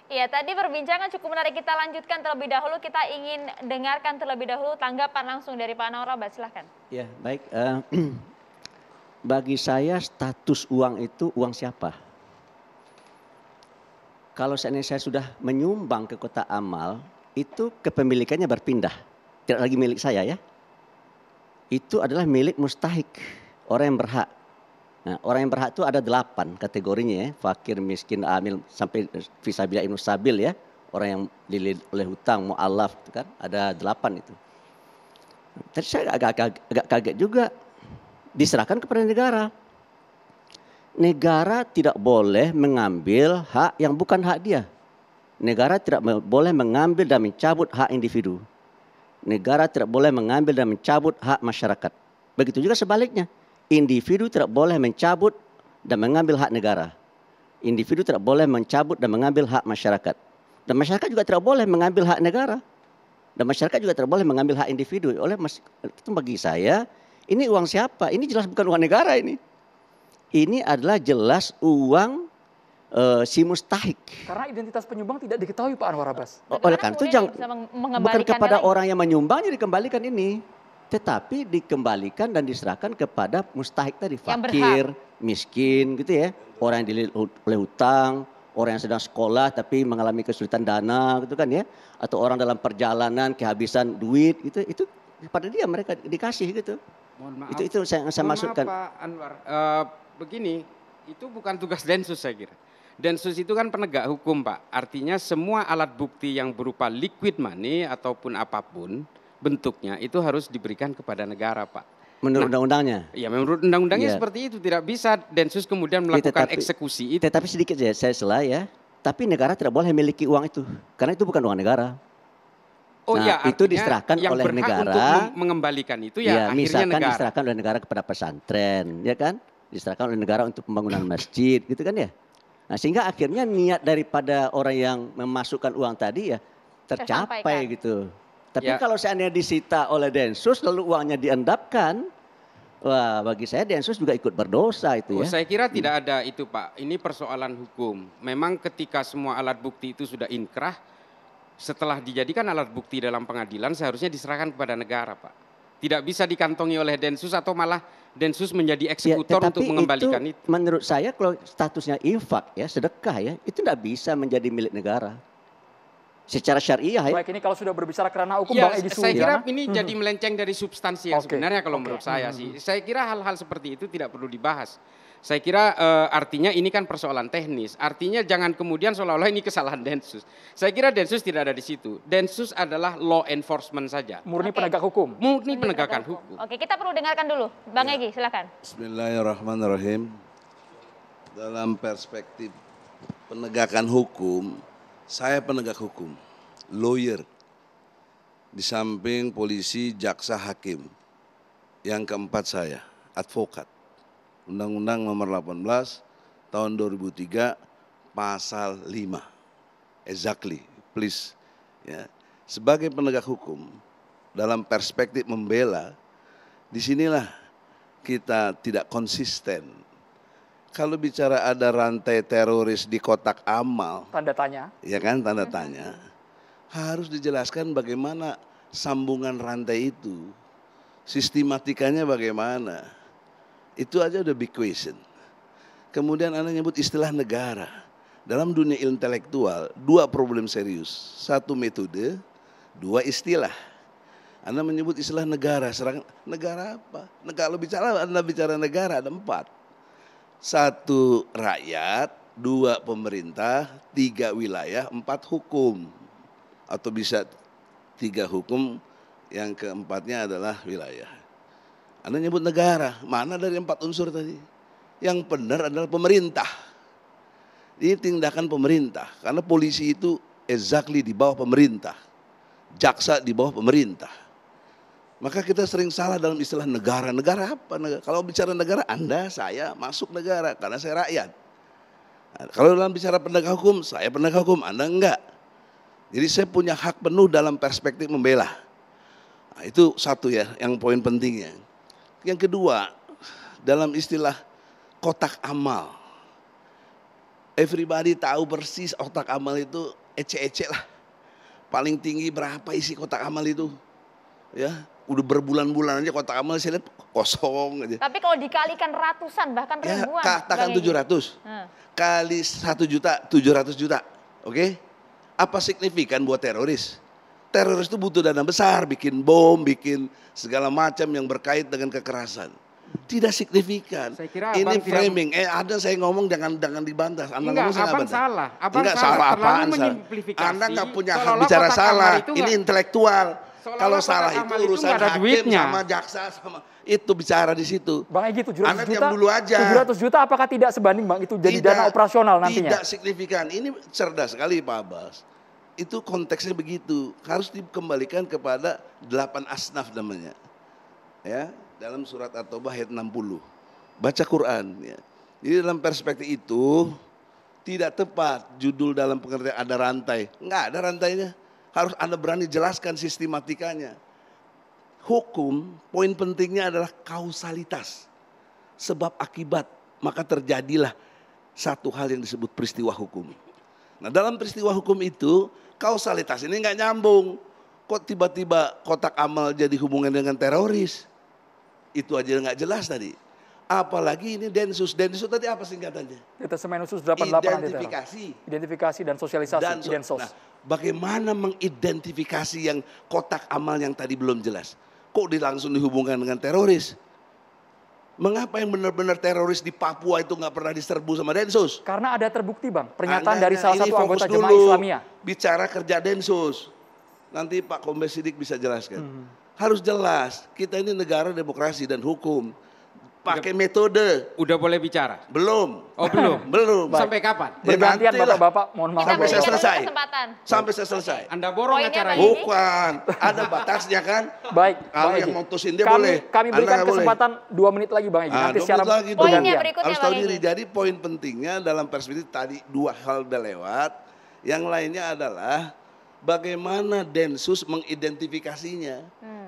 Iya, tadi perbincangan cukup menarik. Kita lanjutkan terlebih dahulu. Kita ingin dengarkan terlebih dahulu tanggapan langsung dari Pak Anwar Abbas. Silahkan. Ya, baik. Bagi saya status uang itu uang siapa? Kalau seandainya saya sudah menyumbang ke kotak amal, itu kepemilikannya berpindah. Tidak lagi milik saya ya. Itu adalah milik mustahik, orang yang berhak. Nah, orang yang berhak itu ada 8 kategorinya ya. Fakir, miskin, amil, sampai fisabilillah ibnu sabil ya. Orang yang dililit oleh hutang, mu'alaf itu kan. Ada 8 itu. Tadi saya agak kaget juga. Diserahkan kepada negara. Negara tidak boleh mengambil hak yang bukan hak dia. Negara tidak boleh mengambil dan mencabut hak individu. Negara tidak boleh mengambil dan mencabut hak masyarakat. Begitu juga sebaliknya. Individu tidak boleh mencabut dan mengambil hak negara. Individu tidak boleh mencabut dan mengambil hak masyarakat. Dan masyarakat juga tidak boleh mengambil hak negara. Dan masyarakat juga tidak boleh mengambil hak individu. Itu bagi saya, ini uang siapa? Ini jelas bukan uang negara ini. Ini adalah jelas uang si mustahik. Karena identitas penyumbang tidak diketahui Pak Anwar Abbas. Oleh karena itu bukan kepada orang yang menyumbangnya dikembalikan ini. Tetapi dikembalikan dan diserahkan kepada mustahik tadi. Fakir, miskin gitu ya. Orang yang dililit oleh hutang, orang yang sedang sekolah tapi mengalami kesulitan dana gitu kan ya. Atau orang dalam perjalanan kehabisan duit gitu. Itu pada dia mereka dikasih gitu. Mohon maaf. Itu saya masukkan. Pak Anwar, begini, itu bukan tugas Densus saya kira. Densus itu kan penegak hukum Pak. Artinya semua alat bukti yang berupa liquid money ataupun apapun bentuknya itu harus diberikan kepada negara Pak. Menurut undang-undangnya? Ya menurut undang-undangnya seperti itu. Tidak bisa Densus kemudian melakukan eksekusi itu. Tetapi sedikit saya salah ya. Tapi negara tidak boleh memiliki uang itu. Karena itu bukan uang negara. Oh nah, ya, itu diserahkan yang oleh berhak negara untuk mengembalikan itu ya akhirnya misalkan negara. Diserahkan oleh negara kepada pesantren, ya kan? Diserahkan oleh negara untuk pembangunan masjid, gitu kan ya? Nah, sehingga akhirnya niat daripada orang yang memasukkan uang tadi ya tercapai gitu. Tapi kalau seandainya disita oleh Densus lalu uangnya diendapkan, wah bagi saya Densus juga ikut berdosa itu ya. Saya kira tidak ada itu Pak. Ini persoalan hukum. Memang ketika semua alat bukti itu sudah inkrah, setelah dijadikan alat bukti dalam pengadilan seharusnya diserahkan kepada negara Pak. Tidak bisa dikantongi oleh Densus atau malah Densus menjadi eksekutor untuk mengembalikan itu. Menurut saya kalau statusnya infak ya, sedekah ya, itu tidak bisa menjadi milik negara. Secara syariah ya. Baik, ini kalau sudah berbicara kerana hukum ya, Bang Egy saya kira ini jadi melenceng dari substansi yang sebenarnya kalau menurut saya sih. Saya kira hal-hal seperti itu tidak perlu dibahas. Saya kira artinya ini kan persoalan teknis. Artinya jangan kemudian seolah-olah ini kesalahan Densus. Saya kira Densus tidak ada di situ. Densus adalah law enforcement saja. Murni penegak hukum. Murni penegakan hukum. Oke, kita perlu dengarkan dulu. Bang Egy, silakan. Bismillahirrahmanirrahim. Dalam perspektif penegakan hukum, saya penegak hukum, lawyer. Di samping polisi, jaksa, hakim. Yang keempat saya, advokat. Undang-Undang nomor 18 tahun 2003 pasal 5. Exactly, please. Ya. Sebagai penegak hukum dalam perspektif membela, disinilah kita tidak konsisten. Kalau bicara ada rantai teroris di kotak amal, tanda tanya. Ya kan, tanda tanya. Harus dijelaskan bagaimana sambungan rantai itu. Sistematikanya bagaimana. Itu aja udah big question. Kemudian Anda nyebut istilah negara. Dalam dunia intelektual, 2 problem serius. 1 metode, 2 istilah. Anda menyebut istilah negara. Negara apa? Kalau Anda bicara negara ada 4. 1 rakyat, 2 pemerintah, 3 wilayah, 4 hukum. Atau bisa 3 hukum, yang keempatnya adalah wilayah. Anda nyebut negara, mana dari 4 unsur tadi? Yang benar adalah pemerintah. Ini tindakan pemerintah, karena polisi itu exactly di bawah pemerintah. Jaksa di bawah pemerintah. Maka kita sering salah dalam istilah negara. Negara apa? Kalau bicara negara, Anda, saya masuk negara, karena saya rakyat. Kalau dalam bicara penegak hukum, saya penegak hukum, Anda enggak. Jadi saya punya hak penuh dalam perspektif membela. Nah, itu satu ya, yang poin pentingnya. Yang kedua, dalam istilah kotak amal. Everybody tahu persis kotak amal itu ece-ece lah. Paling tinggi berapa isi kotak amal itu? Ya, udah berbulan-bulan aja kotak amal saya lihat kosong aja. Tapi kalau dikalikan ratusan bahkan Ya, ribuan. katakan Bang Egy. 700 kali 1 juta, 700 juta. Oke? Apa signifikan buat teroris? Teroris itu butuh dana besar, bikin bom, bikin segala macam yang berkait dengan kekerasan. Tidak signifikan. Saya kira Ini Abang tidak- framing. Ada saya ngomong jangan bantah. Anda Enggak, ngomong saya abang nggak bantah. salah. Abang Enggak salah, salah terlalu apaan salah. menyimplifikasi, Anda nggak punya hak seolah-olah bicara kotak salah. amal itu Ini nggak- intelektual. Seolah-olah Kalau kotak salah itu amal itu urusan nggak ada hakim duitnya. sama jaksa sama itu bicara di situ. Bang Egy, 700 Anda juta, diam dulu aja. 700 juta apakah tidak sebanding Bang itu jadi dana operasional nantinya? Tidak signifikan. Ini cerdas sekali Pak Abbas. Itu konteksnya begitu. Harus dikembalikan kepada 8 asnaf namanya. Ya, dalam surat At-Taubah ayat 60. Baca Quran ya. Jadi dalam perspektif itu tidak tepat judul dalam pengertian ada rantai. Enggak ada rantainya. Harus Anda berani jelaskan sistematikanya. Hukum, poin pentingnya adalah kausalitas. Sebab akibat, maka terjadilah satu hal yang disebut peristiwa hukum. Nah dalam peristiwa hukum itu, kausalitas ini nggak nyambung. Kok tiba-tiba kotak amal jadi hubungan dengan teroris? Itu aja nggak jelas tadi. Apalagi ini Densus. Densus tadi apa singkatannya? Detasemen khusus 88 anti teror. Identifikasi. Identifikasi dan sosialisasi, Dan Densos. nah, bagaimana mengidentifikasi yang kotak amal yang tadi belum jelas? Kok langsung dihubungkan dengan teroris? Mengapa yang benar-benar teroris di Papua itu nggak pernah diserbu sama Densus? Karena ada terbukti Bang, pernyataan Anda- dari salah ini satu fokus anggota Jemaah dulu, Islamiyah. Bicara kerja Densus. Nanti Pak Kombes Sidik bisa jelaskan. Harus jelas, kita ini negara demokrasi dan hukum. Pakai metode. Udah boleh bicara? Belum. Oh belum? Belum. Sampai kapan? Ya, Bergantian nantilah. Bapak-bapak, mohon maaf. Kita Sampai saya berikan dulu selesai. kesempatan. Sampai saya selesai. Anda borong Poinnya acara Bang ini? Egy. Bukan. Ada batasnya kan? Baik, Kalau Bang yang Egy. mutusin dia kami, boleh. Kami Anda berikan nggak boleh. kesempatan 2 menit lagi Bang Egy. Ah, Nanti 2 secara menit lagi tuh. Poinnya bergantian. berikutnya Harus Bang tahu Egy. diri. Jadi poin pentingnya dalam perspektif tadi 2 hal udah lewat. Yang lainnya adalah bagaimana Densus mengidentifikasinya.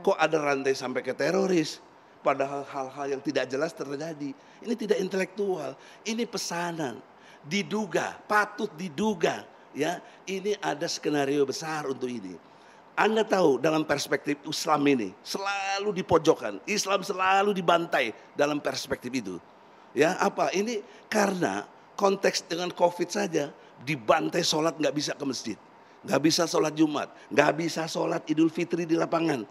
Kok ada rantai sampai ke teroris. Padahal hal-hal yang tidak jelas terjadi. Ini tidak intelektual. Ini pesanan. Diduga, patut diduga. Ya, ini ada skenario besar untuk ini. Anda tahu dalam perspektif Islam ini selalu dipojokkan. Islam selalu dibantai dalam perspektif itu. Ya, apa? Ini karena konteks dengan COVID saja dibantai sholat nggak bisa ke masjid. Nggak bisa sholat Jumat. Nggak bisa sholat Idul Fitri di lapangan.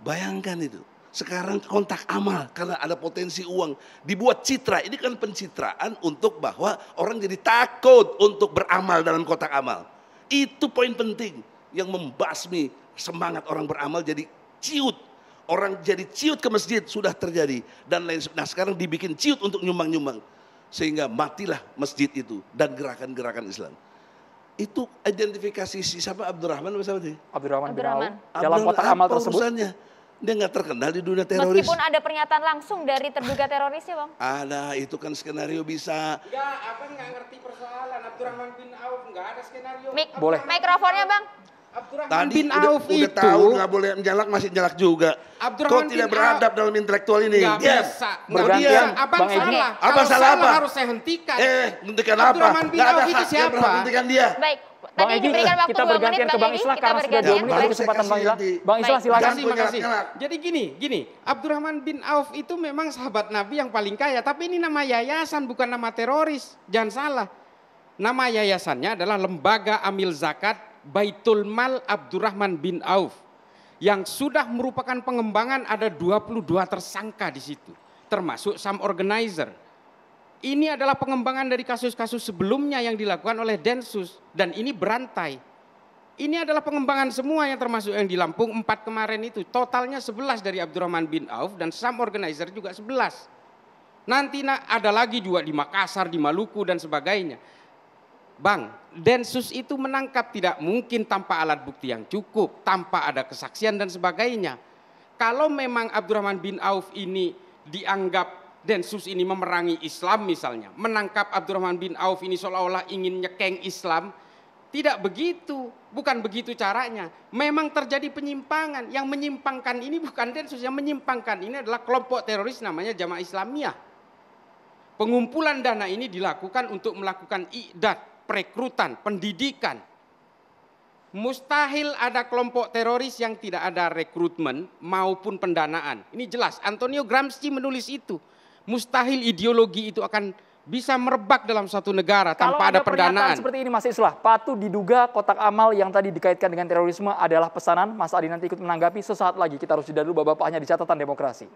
Bayangkan itu. Sekarang kontak amal karena ada potensi uang. Dibuat citra, ini kan pencitraan untuk bahwa orang jadi takut untuk beramal dalam kotak amal. Itu poin penting yang membasmi semangat orang beramal jadi ciut. Orang jadi ciut ke masjid sudah terjadi. Dan lain. Nah sekarang dibikin ciut untuk nyumbang-nyumbang. Sehingga matilah masjid itu dan gerakan-gerakan Islam. Itu identifikasi si siapa Abdurrahman apa siapa tadi? Abdurrahman bin Abdurrahman. Auf. Dalam kotak amal Apa tersebut. urusannya? Dia nggak terkenal di dunia teroris. Meskipun ada pernyataan langsung dari terduga terorisnya Bang. Ada, itu kan skenario bisa. Enggak, abang nggak ngerti persoalan. Abdurrahman bin Auf nggak ada skenario. Boleh. Mikrofonnya Bang. Abdurrahman Tadi bin udah Auf itu tahu nggak boleh menjalak masih jalak juga. Abdurrahman Kok tidak bin beradab dalam intelektual ini? nggak Diam. bisa. Bergantian, Diam. Abang Bang Egy. salah. Apa Kalau salah apa? harus saya hentikan. Hentikan apa? Abdurrahman bin Nggak ada Auf itu hak yang siapa? berhak hentikan dia. Baik. Bang Tadi Egy, diberikan waktu kita 2 menit bergantian ke Bang Bang Egy. Islah Kita karena sudah 2 bergantian. menit Baru lagi saya kesempatan Bang kasih Islah. nanti. Bang Islah Baik. silakan. Makasih, makasih. Nyalak. Jadi gini, Abdurrahman bin Auf itu memang sahabat Nabi yang paling kaya, tapi ini nama yayasan bukan nama teroris. Jangan salah. Nama yayasannya adalah Lembaga Amil Zakat Baitul Mal Abdurrahman bin Auf. Yang sudah merupakan pengembangan ada 22 tersangka di situ. Termasuk some organizer. Ini adalah pengembangan dari kasus-kasus sebelumnya yang dilakukan oleh Densus. Dan ini berantai. Ini adalah pengembangan semua yang termasuk yang di Lampung 4 kemarin itu. Totalnya 11 dari Abdurrahman bin Auf dan some organizer juga 11. Nanti ada lagi juga di Makassar, di Maluku dan sebagainya. Bang, Densus itu menangkap tidak mungkin tanpa alat bukti yang cukup, tanpa ada kesaksian dan sebagainya. Kalau memang Abdurrahman bin Auf ini dianggap Densus ini memerangi Islam misalnya, menangkap Abdurrahman bin Auf ini seolah-olah ingin nyekeng Islam, tidak begitu, bukan begitu caranya. Memang terjadi penyimpangan, yang menyimpangkan ini bukan Densus, yang menyimpangkan ini adalah kelompok teroris namanya Jamaah Islamiyah. Pengumpulan dana ini dilakukan untuk melakukan i'dad, perekrutan, pendidikan. Mustahil ada kelompok teroris yang tidak ada rekrutmen maupun pendanaan. Ini jelas, Antonio Gramsci menulis itu. Mustahil ideologi itu akan bisa merebak dalam suatu negara tanpa ada pendanaan. Seperti ini Mas Islah, patut diduga kotak amal yang tadi dikaitkan dengan terorisme adalah pesanan. Mas Adi nanti ikut menanggapi sesaat lagi. Kita harus jeda dulu, Bapak-Bapak, hanya di Catatan Demokrasi.